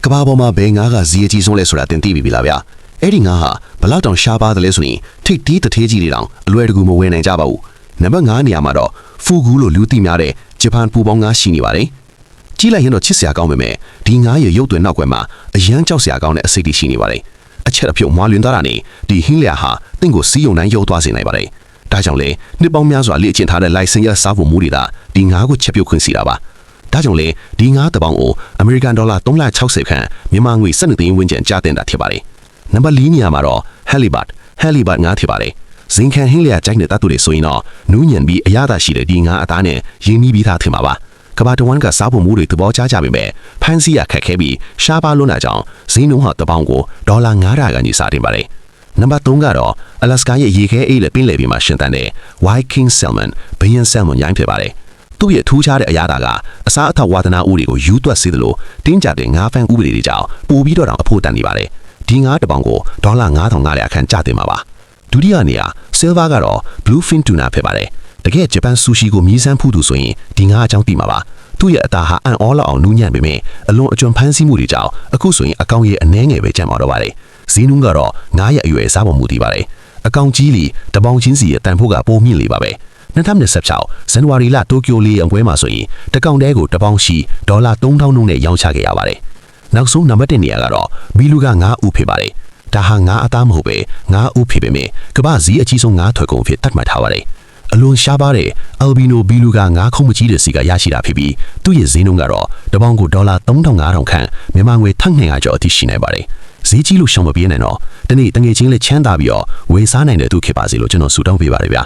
ကဘာပေါ်မှာဘယ်ငါးကဇီးအကြီးဆုံးလဲဆိုတာတင်သိပြီလားဗျာအဲ့ဒီငါးဟာဘလောက်တောင်ရှားပါတယ်လဲဆိုရင်ထိတ်တီးတထေးကြီးတွေတောင်အလွယ်တကူမဝင်နိုင်ကြပါဘူးနံပါတ်9နေရာမှာတော့ဖူဂူလို့လူသိများတဲ့ဂျပန်ပူပေါင်းငါးရှိနေပါတယ်ကြီးလိုက်ရင်တော့ချစ်စရာကောင်းပေမဲ့ဒီငါးရဲ့ရုပ်သွင်းနောက်ွယ်မှာအရန်ကြောက်စရာကောင်းတဲ့အစိတ်တွေရှိနေပါတယ်အချက်အပြုတ်မွာလွင်သွားတာနဲ့ဒီဟင်းလျာဟာတင့်ကိုစီးယုံနိုင်ရုပ်သွားစေနိုင်ပါတယ်ဒါကြောင့်လေနှစ်ပေါင်းများစွာလေ့ကျင့်ထားတဲ့ license ရစားဖို့မူတွေဒါဒီငါးကိုချက်ပြုတ်ခွင့်စီတာပါဒါကြောင့်လေဒီငါးတပေါင်းကိုအမေရိကန်ဒေါ်လာ360ခန့်မြန်မာငွေ12သိန်းဝန်းကျင်ကျတင်တာဖြစ်ပါတယ်နံပါတ်4နေရာမှာတော့ halibut ငါးဖြစ်ပါတယ်ဇင်ခံဟင်းလျာကြိုက်တဲ့တတ်သူတွေဆိုရင်တော့နူးညံပြီးအရသာရှိတဲ့ဒီငါးအသားနဲ့ရင်းနှီးပြီးသားထင်ပါပါကဘာတဝမ်းကစားဖို့မူတွေသဘောကျကြပေမဲ့ဖန်စီရခက်ခဲပြီးရှားပါလွန်းတာကြောင့်ဈေးနှုန်းဟာတပေါင်းကိုဒေါ်လာ900ကနေစတင်ပါတယ်နံပါတ်3ကတော့အလက်စကာရဲ့ရေခဲအေးလက်ပင်လယ်ပြင်မှာရှင်သန်တဲ့ White King Salmon ဘယင်းဆယ်မွန်ရိုင်းဖြစ်ပါတယ်သူ့ရဲ့ထူးခြားတဲ့အရာကအစားအသောက်ဝါသနာဥတွေကိုယူသွက်စေသလိုတင်းကြတဲ့ငါးဖန်ဥပဒေတွေကြောင့်ပိုပြီးတော့အဖို့တန်နေပါတယ်ဒီငါးတပေါင်းကိုဒေါ်လာ9500ခန့်ကျတင်ပါပါဒုတိယနေရာ Silver ကတော့ Bluefin Tuna ဖြစ်ပါတယ်တကယ်ဂျပန်ဆူရှီကိုမြည်စမ်းဖူးသူဆိုရင်ဒီငါးအကြောင်းသိမှာပါသူ့ရဲ့အသားဟာအံ့ဩလောက်အောင်နူးညံ့ပေမဲ့အလွန်အကျွံဖမ်းဆီးမှုတွေကြောင့်အခုဆိုရင်အကောင်ရဲ့အနှဲငယ်ပဲကျန်ပါတော့ပါတယ်ဈေးနှုန်းကတော့ငါးရဲ့အရွယ်စားပုံမူတည်ပါတယ်အကောင်ကြီးလီတပေါင်းချင်းစီရဲ့တန်ဖိုးကပိုမြင့်လေပါပဲ2026ဇန်နဝါရီလတိုကျိုလေးအပွဲမှာဆိုရင်တကောင်တဲကိုတပေါင်းရှိဒေါ်လာ3000နှုန်းနဲ့ရောင်းချခဲ့ရပါတယ်နောက်ဆုံးနံပါတ်1နေရာကတော့ဘီလူကငါးဦးဖြစ်ပါတယ်ဒါဟာငါးအသားမဟုတ်ပဲငါးဦးဖြစ်ပေမဲ့ကမ္ဘာဈေးအကြီးဆုံးငါးထွက်ကုန်ဖြစ်တတ်မှတ်ထားပါတယ်အလွန်ရှားပါတဲ့ albino ဘီလူကငါးခုံးမကြီးတဲ့စီကရရှိတာဖြစ်ပြီးသူ့ရဲ့ဈေးနှုန်းကတော့တပေါင်းကိုဒေါ်လာ3500ခန့်မြန်မာငွေ1200ကျော်အထိရှိနိုင်ပါတယ်ဈေးကြီးလို့ရှောင်မပြေးနိုင်တော့ဒီနေ့တငယ်ချင်းလေးချမ်းသာပြီးတော့ဝယ်စားနိုင်တဲ့သူဖြစ်ပါစေလို့ကျွန်တော်ဆုတောင်းပေးပါတယ်ဗျာ